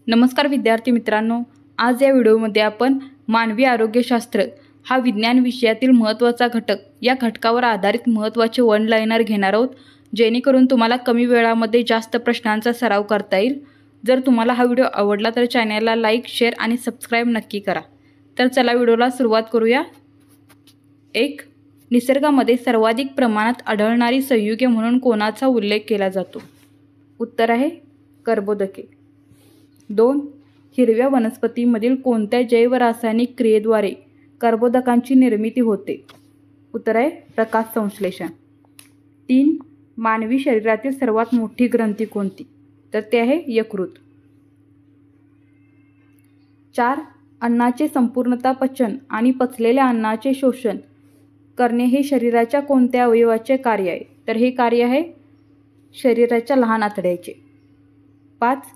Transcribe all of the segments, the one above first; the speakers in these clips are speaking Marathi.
नमस्कार विद्यार्थी मित्रांनो, आज या व्हिडिओमध्ये आपण मानवी आरोग्यशास्त्र हा विज्ञान विषयातील महत्त्वाचा घटक या घटकावर आधारित महत्त्वाचे वन लाइनर घेणार आहोत, जेणेकरून तुम्हाला कमी वेळामध्ये जास्त प्रश्नांचा सराव करता येईल। जर तुम्हाला हा व्हिडिओ आवडला तर चॅनलला लाईक, शेअर आणि सबस्क्राइब नक्की करा। तर चला व्हिडिओला सुरुवात करूया। 1. निसर्गामध्ये सर्वाधिक प्रमाणात आढळणारी संयुगे म्हणून कोणाचा उल्लेख केला जातो? उत्तर आहे कर्बोदके। 2. हिरव्या वनस्पतीमधील कोणत्या जैव रासायनिक क्रियेद्वारे कर्बोदकांची निर्मिती होते? उत्तर आहे प्रकाश संश्लेषण। 3. मानवी शरीरातील सर्वात मोठी ग्रंथी कोणती? तर ते आहे यकृत। 4. अन्नाचे संपूर्णतः पचन आणि पचलेल्या अन्नाचे शोषण करणे हे शरीराच्या कोणत्या अवयवाचे कार्य आहे? तर हे कार्य आहे शरीराच्या लहान आतड्याचे। 5.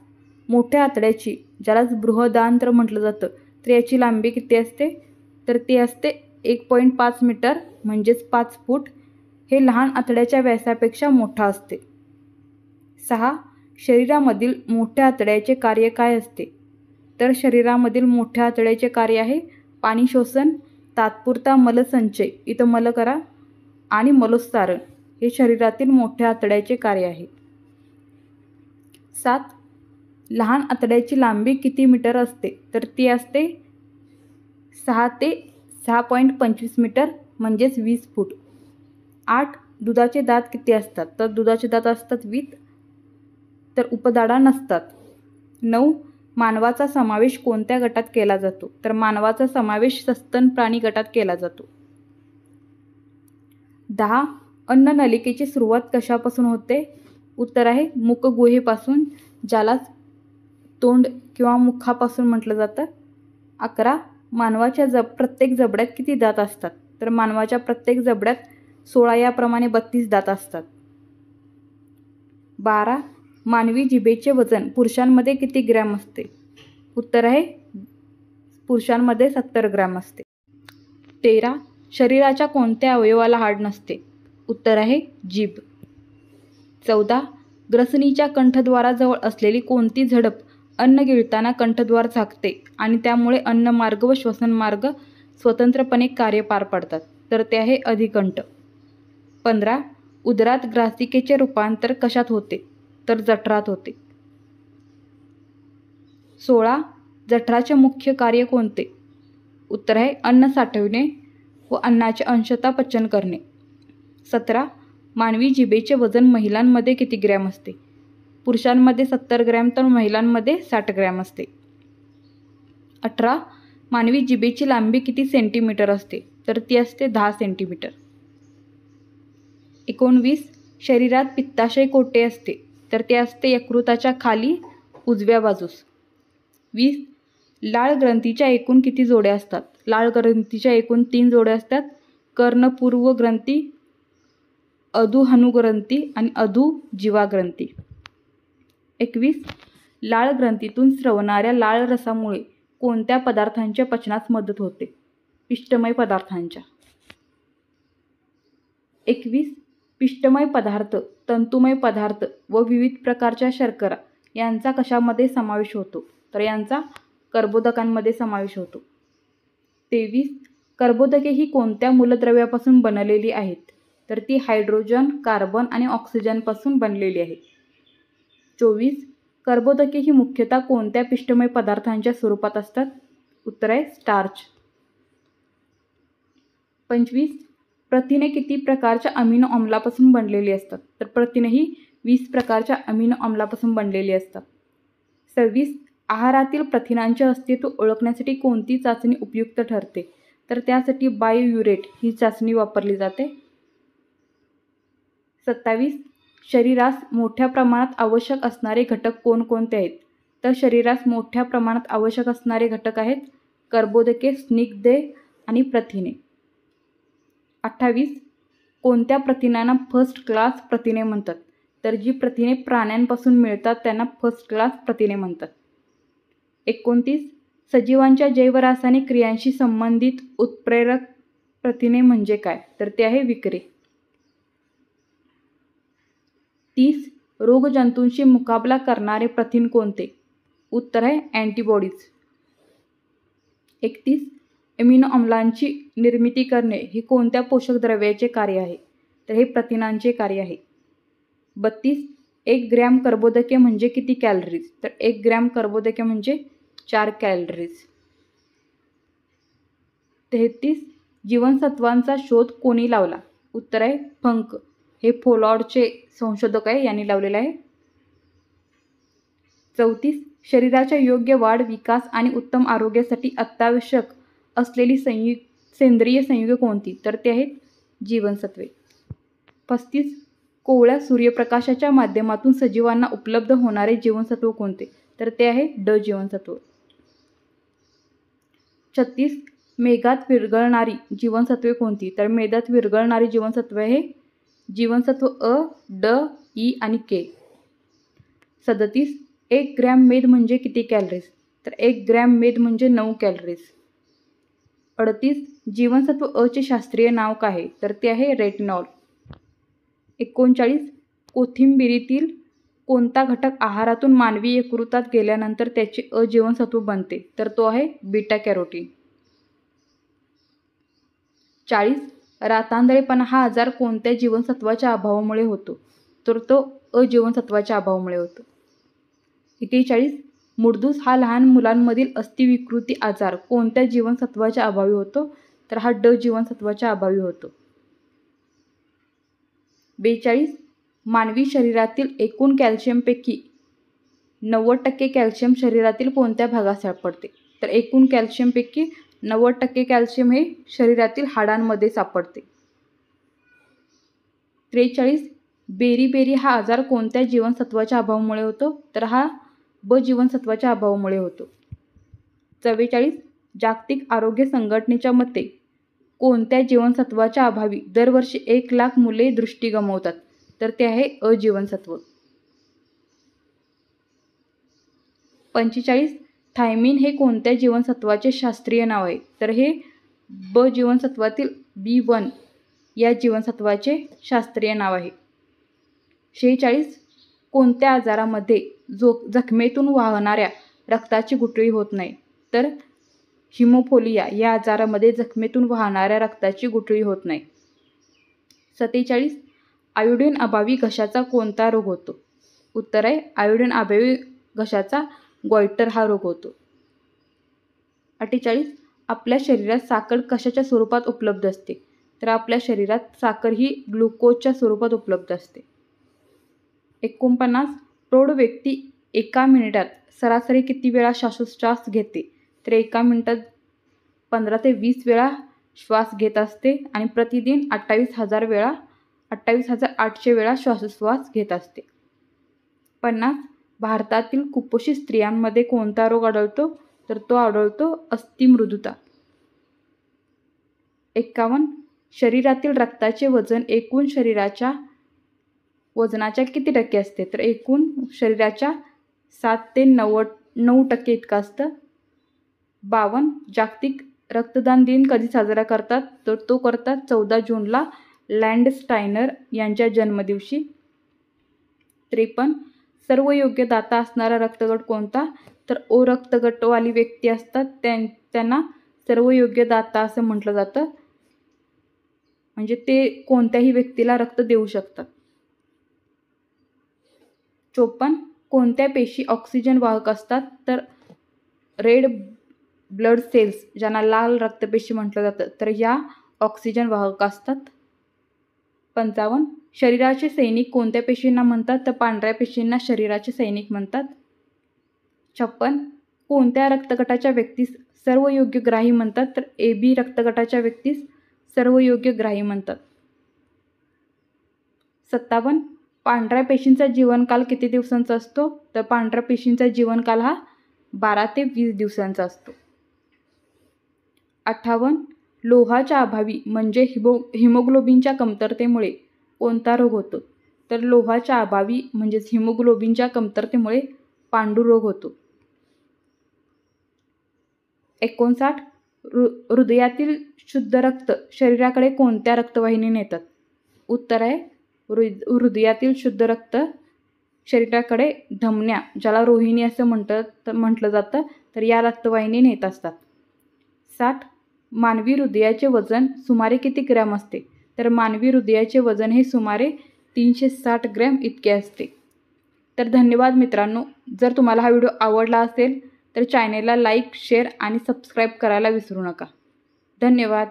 मोठ्या आतड्याची, ज्याला बृहदांत्र म्हटलं जातं, तर याची लांबी किती असते? तर ती असते 1.5 मीटर म्हणजेच 5 फूट। हे लहान आतड्याच्या व्यासापेक्षा मोठा असते। 6. शरीरामधील मोठ्या आतड्याचे कार्य काय असते? तर शरीरामधील मोठ्या आतड्याचे कार्य आहे पाणी शोषण, तात्पुरता मलसंचय, इथं मल करा, आणि मलोत्सारण हे शरीरातील मोठ्या आतड्याचे कार्य आहे। 7. लहान आतड्याची लांबी किती मीटर असते? तर ती असते 6 ते 6.25 मीटर म्हणजेच 20 फूट। 8. दुधाचे दात किती असतात? तर दुधाचे दात असतात 20, तर उपदाढा नसतात। 9. मानवाचा समावेश कोणत्या गटात केला जातो? तर मानवाचा समावेश सस्तन प्राणी गटात केला जातो। 10. अन्ननलिकेची सुरुवात कशापासून होते? उत्तर आहे मुखगुहेपासून, ज्याला तोंड किंवा मुखापासून म्हटलं जातं। 11. मानवाच्या प्रत्येक जबड्यात किती दात असतात? तर मानवाच्या प्रत्येक जबड्यात 16 याप्रमाणे 32 दात असतात। 12. मानवी जिभेचे वजन पुरुषांमध्ये किती ग्रॅम असते? उत्तर आहे पुरुषांमध्ये 70 ग्रॅम असते। 13. शरीराच्या कोणत्या अवयवाला हाड नसते? उत्तर आहे जीभ। 14. ग्रसनीच्या कंठद्वाराजवळ असलेली कोणती झडप अन्न गिळताना कंठद्वार झाकते आणि त्यामुळे अन्नमार्ग व श्वसनमार्ग स्वतंत्रपणे कार्य पार पाडतात? तर ते आहे अधिकंठ। 15. उदरात ग्रासिकेचे रूपांतर कशात होते? तर जठरात होते। 16. जठराचे मुख्य कार्य कोणते? उत्तर आहे अन्न साठवणे व अन्नाचे अंशतः पचन करणे। 17. मानवी जिभेचे वजन महिलांमध्ये किती ग्रॅम असते? पुरुषांमध्ये 70 ग्रॅम तर महिलांमध्ये 60 ग्रॅम असते। 18. मानवी जिभेची लांबी किती सेंटीमीटर असते? तर ती असते 10 सेंटीमीटर। 19. शरीरात पित्ताशय कोठे असते? तर ते असते यकृताच्या खाली उजव्या बाजूस। 20. लाळ ग्रंथीच्या एकूण किती जोड्या असतात? लाळ ग्रंथीच्या एकूण 3 जोड्या असतात, कर्णपूर्व ग्रंथी, अधुहनुग्रंथी आणि अधुजीवाग्रंथी। 21. लाळ ग्रंथीतून स्रवणाऱ्या लाळ रसामुळे कोणत्या पदार्थांच्या पचनास मदत होते? पिष्टमय पदार्थांच्या। 21. पिष्टमय पदार्थ, तंतुमय पदार्थ व विविध प्रकारच्या शर्करा यांचा कशामध्ये समावेश होतो? तर यांचा कर्बोदकांमध्ये समावेश होतो। 23. कर्बोदके ही कोणत्या मूलद्रव्यापासून बनलेली आहेत? तर ती हायड्रोजन, कार्बन आणि ऑक्सिजनपासून बनलेली आहे। 24. कर्बोदके ही मुख्यतः कोणत्या पिष्टमय पदार्थांच्या स्वरूपात असतात? उत्तर आहे स्टार्च। 25. प्रथिने किती प्रकारच्या अमिनो अम्लापासून बनलेली असतात? तर प्रथिने ही 20 प्रकारच्या अमिनो अम्लापासून बनलेली असतात। 26. आहारातील प्रथिनांचे अस्तित्व ओळखण्यासाठी कोणती चाचणी उपयुक्त ठरते? तर त्यासाठी बायोयुरेट ही चाचणी वापरली जाते। 27. शरीरास मोठ्या प्रमाणात आवश्यक असणारे घटक कोणकोणते आहेत? तर शरीरास मोठ्या प्रमाणात आवश्यक असणारे घटक आहेत कर्बोदके, स्निग्धे आणि प्रथिने। 28. कोणत्या प्रथिनांना फर्स्ट क्लास प्रथिने म्हणतात? तर जी प्रथिने प्राण्यांपासून मिळतात त्यांना फर्स्ट क्लास प्रथिने म्हणतात। 29. सजीवांच्या जैवरासायनिक क्रियांशी संबंधित उत्प्रेरक प्रथिने म्हणजे काय? तर ते आहे विकरे। 30. रोगजंतूंशी मुकाबला करणारे प्रथिन कोणते? उत्तर आहे अँटीबॉडीज. 31 एमिनो अम्लांची निर्मिती करणे हे कोणत्या पोषक द्रव्याचे कार्य आहे? तर हे प्रथिनांचे कार्य आहे. 32 1 ग्रॅम कर्बोदके म्हणजे किती कॅलरीज? तर 1 ग्रॅम कर्बोदके म्हणजे 4 कॅलरीज. 33 जीवनसत्वांचा शोध कोणी लावला? उत्तर आहे फंक. हे पोलॉर्डचे संशोधक आहे, यांनी लावलेलं आहे. 34 शरीराच्या योग्य वाढ, विकास आणि उत्तम आरोग्यासाठी अत्यावश्यक असलेली सेंद्रिय संयुगे कोणती? तर ते आहेत जीवनसत्वे. 35 कोवळ्या सूर्यप्रकाशाच्या माध्यमातून सजीवांना उपलब्ध होणारे जीवनसत्व कोणते? तर ते आहे ड जीवनसत्व. 36 मेघात विरघळणारी जीवनसत्वे कोणती? तर मेघात विरघळणारी जीवनसत्वे हे जीवनसत्व अ, ड, ई आणि के. 37 1 ग्रॅम मेद म्हणजे किती कॅलरीज? तर 1 ग्रॅम मेद म्हणजे 9 कॅलरीज. 38 जीवनसत्व अ चे शास्त्रीय नाव काय आहे? तर ते आहे रेटिनॉल. 39 कोथिंबिरीतील कोणता घटक आहारातून मानवी यकृतात गेल्यानंतर त्याचे अ जीवनसत्व बनते? तर तो आहे बीटा कॅरोटीन. 40 रातांधळेपणा हा आजार कोणत्या जीवनसत्वाच्या अभावामुळे होतो? तर तो अ जीवनसत्वाच्या अभावामुळे होतो. 41 मुडदूस हा लहान मुलांमधील अस्थिविकृती आजार कोणत्या जीवनसत्वाच्या अभावी होतो? तर हा ड जीवनसत्वाच्या अभावी होतो. 42 मानवी शरीरातील एकूण कॅल्शियमपैकी 90% कॅल्शियम शरीरातील कोणत्या भागात सापडते? तर एकूण कॅल्शियमपैकी 90% कॅल्शियम हे शरीरातील हाडांमध्ये सापडते. 43 बेरी हा आजार कोणत्या जीवनसत्वाच्या अभावामुळे होतो? तर हा ब जीवनसत्वाच्या अभावामुळे होतो. 44 जागतिक आरोग्य संघटनेच्या मते कोणत्या जीवनसत्वाच्या अभावी दरवर्षी 1 लाख मुले दृष्टी गमावतात? तर ते आहे अ जीवनसत्व. 45 थायमिन हे कोणत्या जीवनसत्वाचे शास्त्रीय नाव आहे? तर हे ब जीवनसत्वातील B1 या जीवनसत्वाचे शास्त्रीय नाव आहे. 46 कोणत्या आजारामध्ये जखमेतून वाहणाऱ्या रक्ताची गुठळी होत नाही? तर हिमोफिलिया या आजारामध्ये जखमेतून वाहणाऱ्या रक्ताची गुठळी होत नाही. 47 आयोडीन अभावी घशाचा कोणता रोग होतो? उत्तर आहे आयोडीन अभावी घशाचा गॉइटर हा रोग होतो. 48 आपल्या शरीरात साखर कशाच्या स्वरूपात उपलब्ध असते? तर आपल्या शरीरात साखर ही ग्लुकोजच्या स्वरूपात उपलब्ध असते. 49 प्रौढ व्यक्ती एका मिनिटात सरासरी किती वेळा श्वासोच्छ्वास घेते? तर एका मिनिटात 15 ते 20 वेळा श्वास घेत असते आणि प्रतिदिन 28,800 वेळा श्वासोच्छ्वास घेत असते. 50 भारतातील कुपोषित स्त्रियांमध्ये कोणता रोग आढळतो? तर तो आढळतो अस्थिमृदुता. 51 शरीरातील रक्ताचे वजन एकूण शरीराच्या वजनाच्या किती टक्के असते? तर एकूण शरीराच्या 7 ते 9% इतकं असतं. 52 जागतिक रक्तदान दिन कधी साजरा करतात? तर तो करतात 14 जूनला लँडस्टायनर यांच्या जन्मदिवशी. 53 सर्व योग्य दाता असणारा रक्तगट कोणता? तर ओ रक्तगटवाली व्यक्ती असतात त्यांना सर्व योग्य दाता असं म्हटलं जातं. म्हणजे ते कोणत्याही व्यक्तीला रक्त देऊ शकतात. 54 कोणत्या पेशी ऑक्सिजन वाहक असतात? तर रेड ब्लड सेल्स, ज्यांना लाल रक्तपेशी म्हटलं जातं, तर या ऑक्सिजन वाहक असतात. 55 शरीराचे सैनिक कोणत्या पेशींना म्हणतात? तर पांढऱ्या पेशींना शरीराचे सैनिक म्हणतात. 56 कोणत्या रक्तगटाच्या व्यक्तीस सर्वयोग्यग्राही म्हणतात? तर AB रक्तगटाच्या व्यक्तीस सर्वयोग्यग्राही म्हणतात. 57 पांढऱ्या पेशींचा जीवनकाल किती दिवसांचा असतो? तर पांढऱ्या पेशींचा जीवनकाल हा 12 ते 20 दिवसांचा असतो. 58 लोहाच्या अभावी म्हणजे हिमोग्लोबिनच्या कमतरतेमुळे कोणता रोग होतो? तर लोहाच्या अभावी म्हणजेच हिमोग्लोबिनच्या कमतरतेमुळे पांडुरोग होतो. 59 हृदयातील शुद्ध रक्त शरीराकडे कोणत्या रक्तवाहिनी नेतात? उत्तर आहे हृदयातील शुद्ध रक्त शरीराकडे धमन्या, ज्याला रोहिणी असं म्हटलं जातं, तर या रक्तवाहिनी नेत असतात. 60. मानवी हृदयाचे वजन सुमारे किती ग्रॅम असते? तर मानवी हृदयाचे वजन हे सुमारे 360 ग्रॅम इतके असते. तर धन्यवाद मित्रांनो. जर तुम्हाला हा व्हिडिओ आवडला असेल तर चॅनेलला लाईक, शेअर आणि सबस्क्राईब करायला विसरू नका. धन्यवाद.